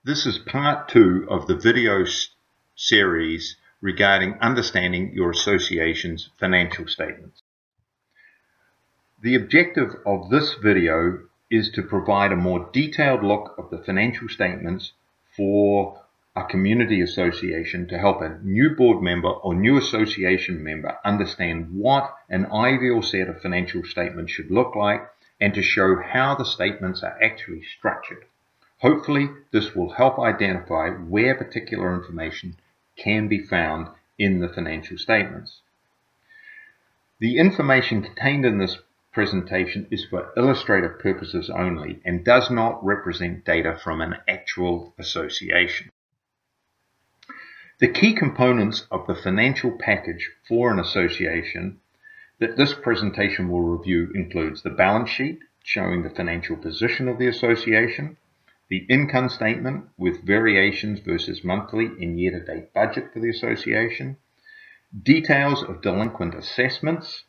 This is part 2 of the video series regarding understanding your association's financial statements. The objective of this video is to provide a more detailed look of the financial statements for a community association to help a new board member or new association member understand what an ideal set of financial statements should look like and to show how the statements are actually structured. Hopefully, this will help identify where particular information can be found in the financial statements. The information contained in this presentation is for illustrative purposes only and does not represent data from an actual association. The key components of the financial package for an association that this presentation will review includes the balance sheet showing the financial position of the association, the income statement with variations versus monthly and year-to-date budget for the association, details of delinquent assessments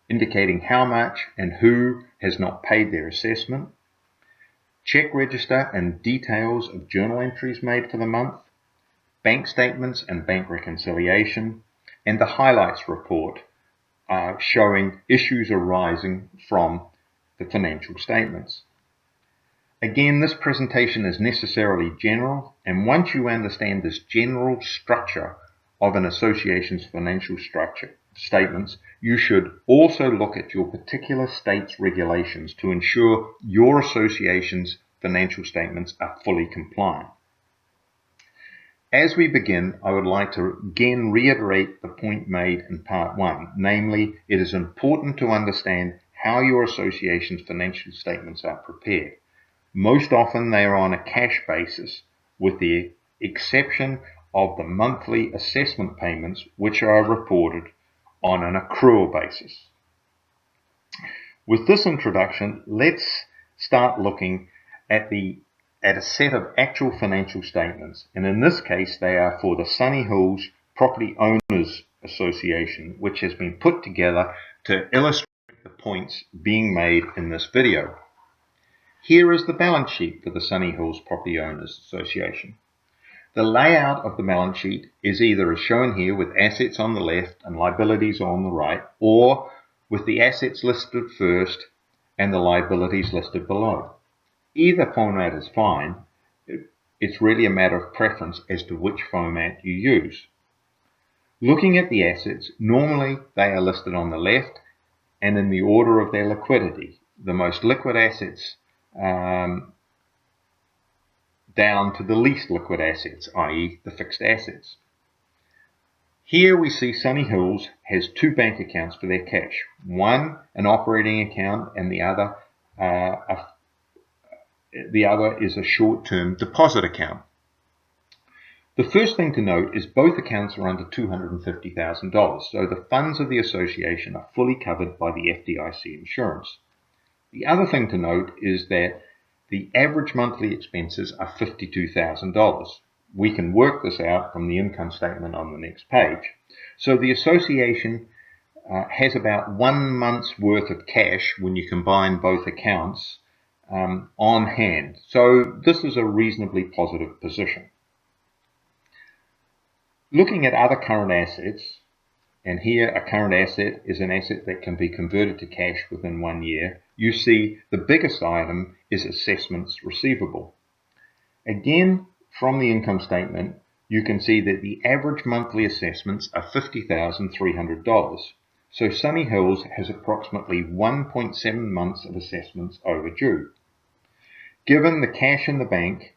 indicating how much and who has not paid their assessment, check register and details of journal entries made for the month, bank statements and bank reconciliation, and the highlights report showing issues arising from the financial statements. Again, this presentation is necessarily general, and once you understand this general structure of an association's financial statements, you should also look at your particular state's regulations to ensure your association's financial statements are fully compliant. As we begin, I would like to again reiterate the point made in part 1, namely, it is important to understand how your association's financial statements are prepared. Most often they are on a cash basis, with the exception of the monthly assessment payments, which are reported on an accrual basis. With this introduction, let's start looking at a set of actual financial statements, and in this case they are for the Sunny Hills Property Owners Association, which has been put together to illustrate the points being made in this video. Here is the balance sheet for the Sunny Hills Property Owners Association. The layout of the balance sheet is either as shown here with assets on the left and liabilities on the right, or with the assets listed first and the liabilities listed below. Either format is fine. It's really a matter of preference as to which format you use. Looking at the assets, normally they are listed on the left and in the order of their liquidity. The most liquid assets down to the least liquid assets, i.e. the fixed assets. Here we see Sunny Hills has 2 bank accounts for their cash, one an operating account and the other is a short-term deposit account. The first thing to note is both accounts are under $250,000, so the funds of the association are fully covered by the FDIC insurance. The other thing to note is that the average monthly expenses are $52,000. We can work this out from the income statement on the next page. So the association has about 1 month's worth of cash when you combine both accounts on hand. So this is a reasonably positive position. Looking at other current assets, and here a current asset is an asset that can be converted to cash within 1 year, you see the biggest item is assessments receivable. Again, from the income statement, you can see that the average monthly assessments are $50,300. So Sunny Hills has approximately 1.7 months of assessments overdue. Given the cash in the bank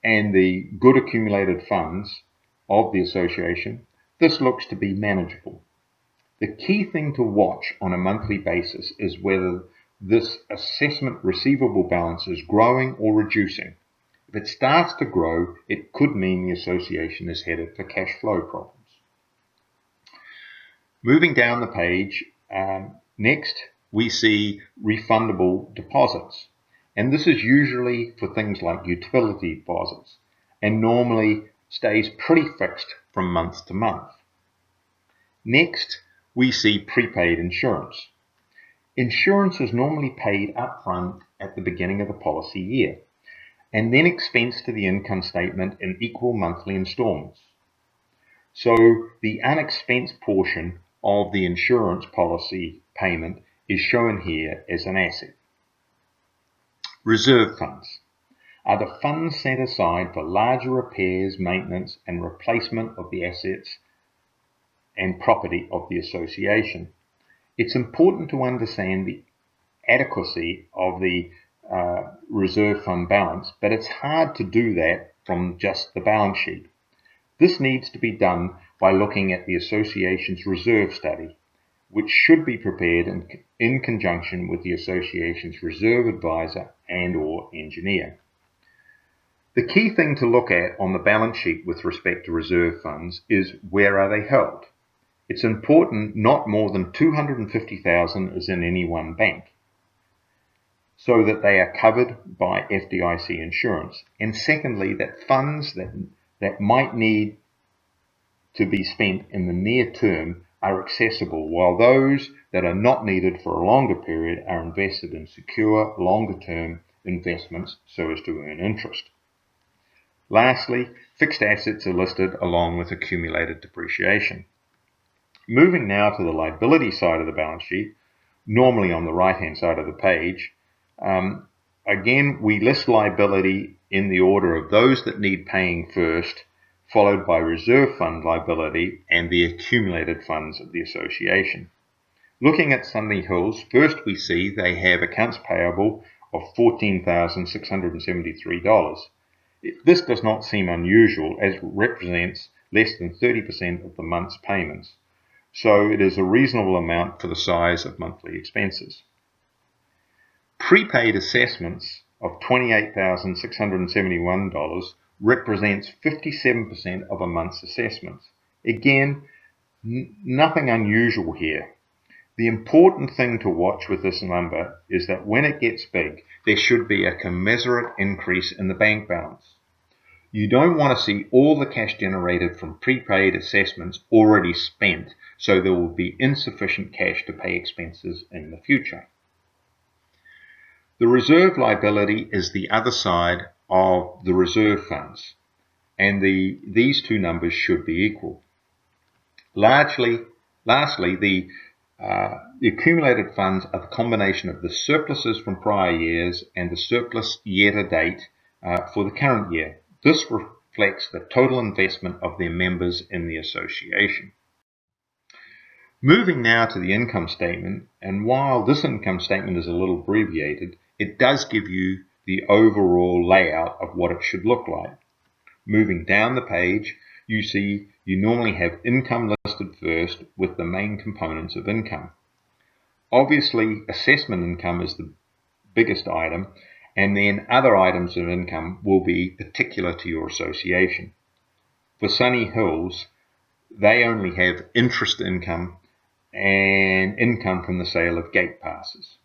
and the good accumulated funds of the association, this looks to be manageable. The key thing to watch on a monthly basis is whether this assessment receivable balance is growing or reducing. If it starts to grow, it could mean the association is headed for cash flow problems. Moving down the page, next we see refundable deposits. And this is usually for things like utility deposits and normally stays pretty fixed from month to month. Next, we see prepaid insurance. Insurance is normally paid upfront at the beginning of the policy year. and then expensed to the income statement in equal monthly installments. So the unexpensed portion of the insurance policy payment is shown here as an asset. Reserve funds are the funds set aside for larger repairs, maintenance, and replacement of the assets and property of the association. It's important to understand the adequacy of the reserve fund balance, but it's hard to do that from just the balance sheet. This needs to be done by looking at the association's reserve study, which should be prepared in conjunction with the association's reserve advisor and/or engineer. The key thing to look at on the balance sheet with respect to reserve funds is where are they held. It's important not more than $250,000 is in any one bank, so that they are covered by FDIC insurance. And secondly, that funds that might need to be spent in the near term are accessible, while those that are not needed for a longer period are invested in secure, longer-term investments so as to earn interest. Lastly, fixed assets are listed along with accumulated depreciation. Moving now to the liability side of the balance sheet, normally on the right-hand side of the page, again, we list liability in the order of those that need paying first, followed by reserve fund liability and the accumulated funds of the association. Looking at Sunny Hills, first we see they have accounts payable of $14,673. This does not seem unusual, as it represents less than 30% of the month's payments, so it is a reasonable amount for the size of monthly expenses. Prepaid assessments of $28,671 represents 57% of a month's assessments. Again, nothing unusual here. The important thing to watch with this number is that when it gets big, there should be a commensurate increase in the bank balance. You don't want to see all the cash generated from prepaid assessments already spent, so there will be insufficient cash to pay expenses in the future. The reserve liability is the other side of the reserve funds, and these two numbers should be equal. Lastly, the accumulated funds are the combination of the surpluses from prior years and the surplus year to date for the current year. This reflects the total investment of their members in the association. Moving now to the income statement, and while this income statement is a little abbreviated, it does give you the overall layout of what it should look like. Moving down the page, you see you normally have income listed first with the main components of income. Obviously, assessment income is the biggest item, and then other items of income will be particular to your association. For Sunny Hills, they only have interest income and income from the sale of gate passes.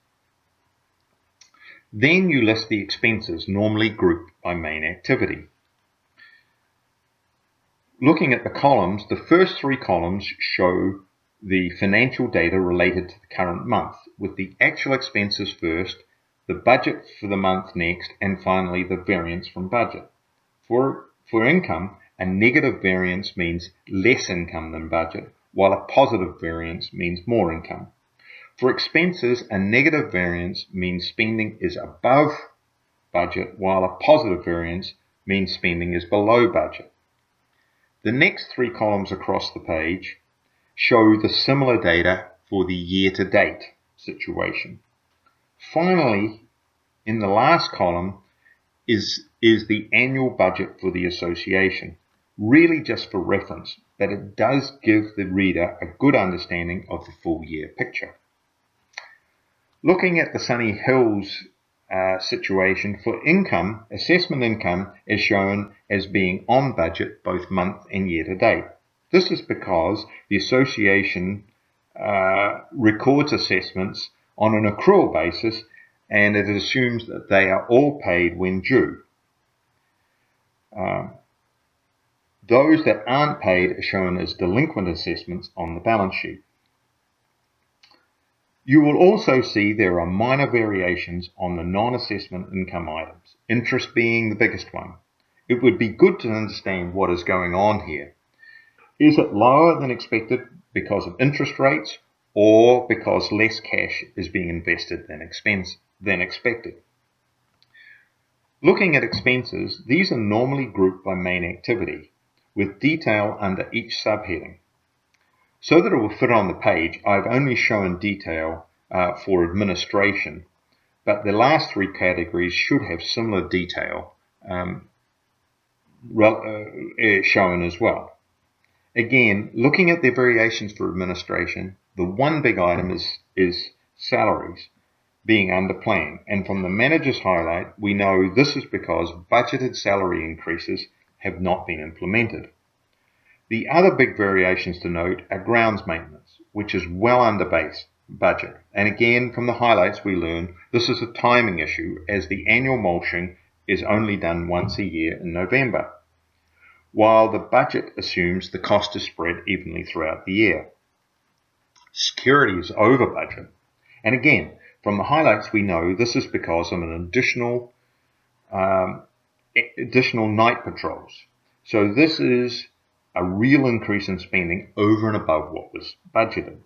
Then you list the expenses, normally grouped by main activity. Looking at the columns, the first three columns show the financial data related to the current month, with the actual expenses first, the budget for the month next, and finally the variance from budget. For income, a negative variance means less income than budget, while a positive variance means more income. For expenses, a negative variance means spending is above budget, while a positive variance means spending is below budget. The next three columns across the page show the similar data for the year-to-date situation. Finally, in the last column is the annual budget for the association, really just for reference, but it does give the reader a good understanding of the full year picture. Looking at the Sunny Hills situation, for income, assessment income is shown as being on budget both month and year to date. This is because the association records assessments on an accrual basis, and it assumes that they are all paid when due. Those that aren't paid are shown as delinquent assessments on the balance sheet. You will also see there are minor variations on the non-assessment income items, interest being the biggest one. It would be good to understand what is going on here. Is it lower than expected because of interest rates or because less cash is being invested than expected? Looking at expenses, these are normally grouped by main activity, with detail under each subheading. So that it will fit on the page, I've only shown detail for administration, but the last three categories should have similar detail shown as well. Again, looking at the variations for administration, the one big item is salaries being under plan, and from the manager's highlight, we know this is because budgeted salary increases have not been implemented. The other big variations to note are grounds maintenance, which is well under base budget, and again from the highlights we learn this is a timing issue as the annual mulching is only done once a year in November, while the budget assumes the cost is spread evenly throughout the year. Security is over budget, and again from the highlights we know this is because of an additional night patrols. So this is a real increase in spending over and above what was budgeted.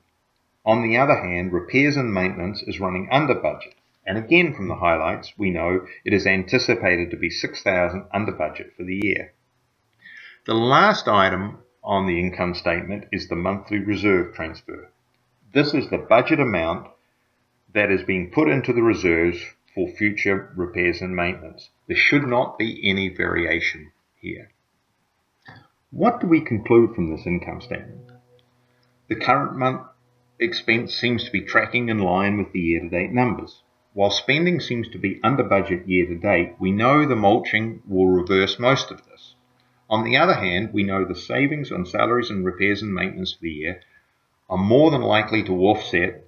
On the other hand, repairs and maintenance is running under budget. And again from the highlights, we know it is anticipated to be $6,000 under budget for the year. The last item on the income statement is the monthly reserve transfer. This is the budget amount that is being put into the reserves for future repairs and maintenance. There should not be any variation here. What do we conclude from this income statement? The current month expense seems to be tracking in line with the year-to-date numbers. While spending seems to be under budget year-to-date, we know the mulching will reverse most of this. On the other hand, we know the savings on salaries and repairs and maintenance for the year are more than likely to offset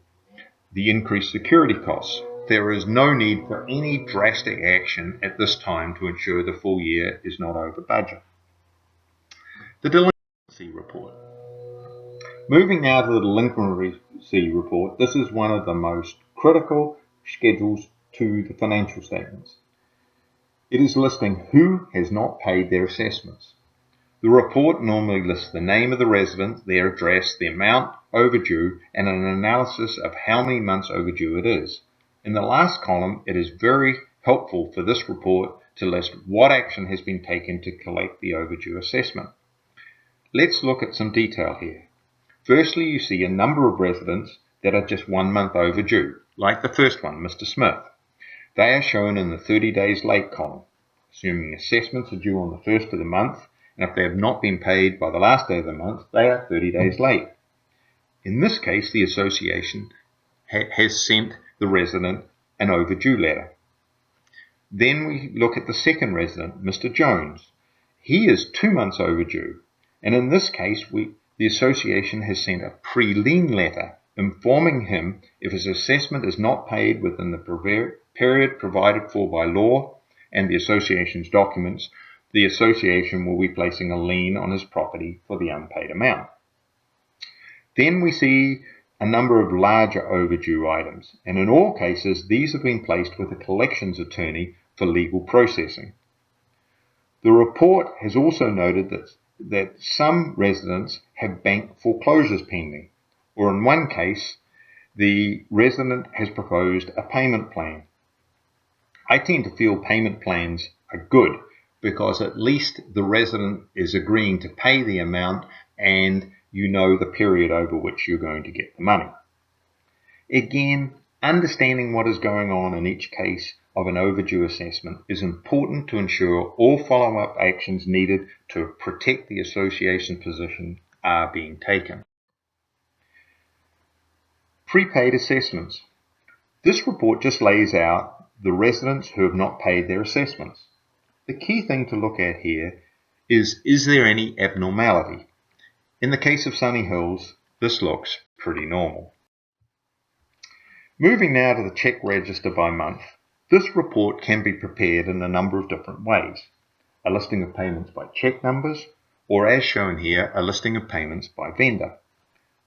the increased security costs. There is no need for any drastic action at this time to ensure the full year is not over budget. The delinquency report. Moving now to the delinquency report, this is one of the most critical schedules to the financial statements. It is listing who has not paid their assessments. The report normally lists the name of the resident, their address, the amount overdue, and an analysis of how many months overdue it is. In the last column, it is very helpful for this report to list what action has been taken to collect the overdue assessment. Let's look at some detail here. Firstly, you see a number of residents that are just 1 month overdue, like the first one, Mr. Smith. They are shown in the 30 days late column, assuming assessments are due on the first of the month, and if they have not been paid by the last day of the month, they are 30 days late. In this case, the association has sent the resident an overdue letter. Then we look at the second resident, Mr. Jones. He is 2 months overdue, and in this case, the association has sent a pre-lien letter informing him if his assessment is not paid within the period provided for by law and the association's documents, the association will be placing a lien on his property for the unpaid amount. Then we see a number of larger overdue items, and in all cases these have been placed with a collections attorney for legal processing. The report has also noted that some residents have bank foreclosures pending, or in one case the resident has proposed a payment plan. I tend to feel payment plans are good because at least the resident is agreeing to pay the amount and you know the period over which you're going to get the money. Again, understanding what is going on in each case of an overdue assessment is important to ensure all follow-up actions needed to protect the association position are being taken. Prepaid assessments. This report just lays out the residents who have not paid their assessments. The key thing to look at here is there any abnormality? In the case of Sunny Hills, this looks pretty normal. Moving now to the check register by month, this report can be prepared in a number of different ways. A listing of payments by check numbers, or as shown here, a listing of payments by vendor.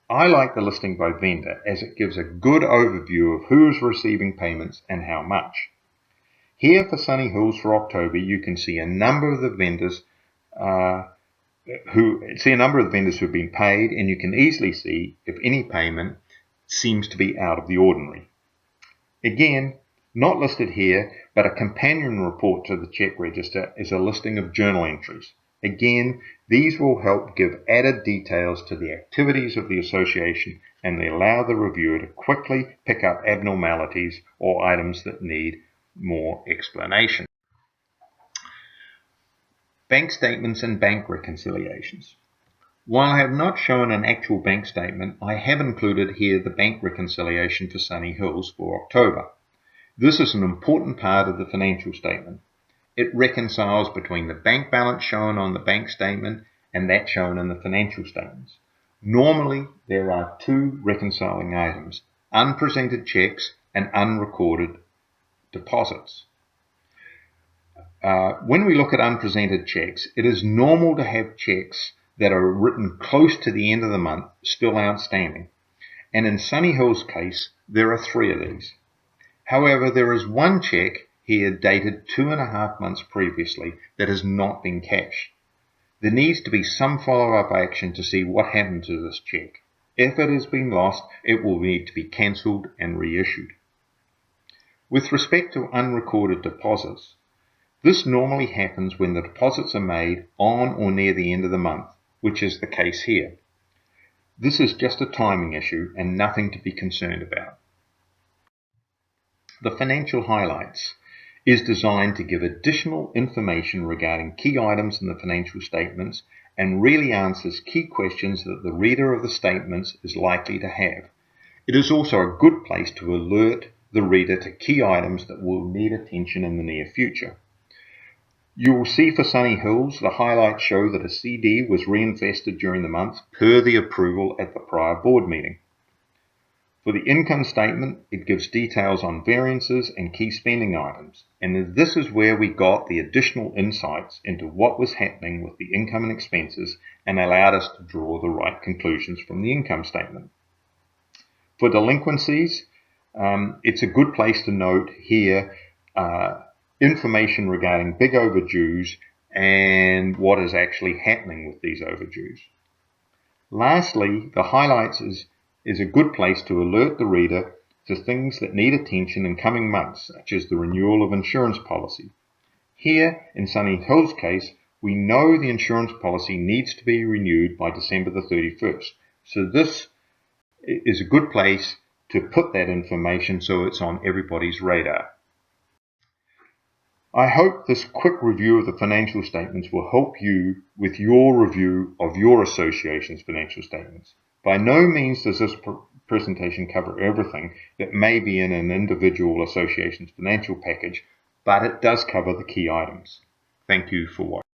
I like the listing by vendor as it gives a good overview of who is receiving payments and how much. Here for Sunny Hills for October, you can see a number of the vendors who've been paid, and you can easily see if any payment seems to be out of the ordinary. Again, not listed here, but a companion report to the check register is a listing of journal entries. Again, these will help give added details to the activities of the association and they allow the reviewer to quickly pick up abnormalities or items that need more explanation. Bank statements and bank reconciliations. While I have not shown an actual bank statement, I have included here the bank reconciliation for Sunny Hills for October. This is an important part of the financial statement. It reconciles between the bank balance shown on the bank statement and that shown in the financial statements. Normally, there are two reconciling items: unpresented checks and unrecorded deposits. When we look at unpresented checks, it is normal to have checks that are written close to the end of the month still outstanding. And in Sunny Hills' case, there are 3 of these. However, there is one check here dated 2.5 months previously that has not been cashed. There needs to be some follow-up action to see what happened to this check. If it has been lost, it will need to be cancelled and reissued. With respect to unrecorded deposits, this normally happens when the deposits are made on or near the end of the month, which is the case here. This is just a timing issue and nothing to be concerned about. The financial highlights is designed to give additional information regarding key items in the financial statements and really answers key questions that the reader of the statements is likely to have. It is also a good place to alert the reader to key items that will need attention in the near future. You will see for Sunny Hills, the highlights show that a CD was reinvested during the month per the approval at the prior board meeting. For the income statement, it gives details on variances and key spending items, and this is where we got the additional insights into what was happening with the income and expenses and allowed us to draw the right conclusions from the income statement. For delinquencies, it's a good place to note here information regarding big overdues and what is actually happening with these overdues. Lastly, the highlights is a good place to alert the reader to things that need attention in coming months, such as the renewal of insurance policy. Here, in Sunny Hills' case, we know the insurance policy needs to be renewed by December the 31st. So this is a good place to put that information so it's on everybody's radar. I hope this quick review of the financial statements will help you with your review of your association's financial statements. By no means does this presentation cover everything that may be in an individual association's financial package, but it does cover the key items. Thank you for watching.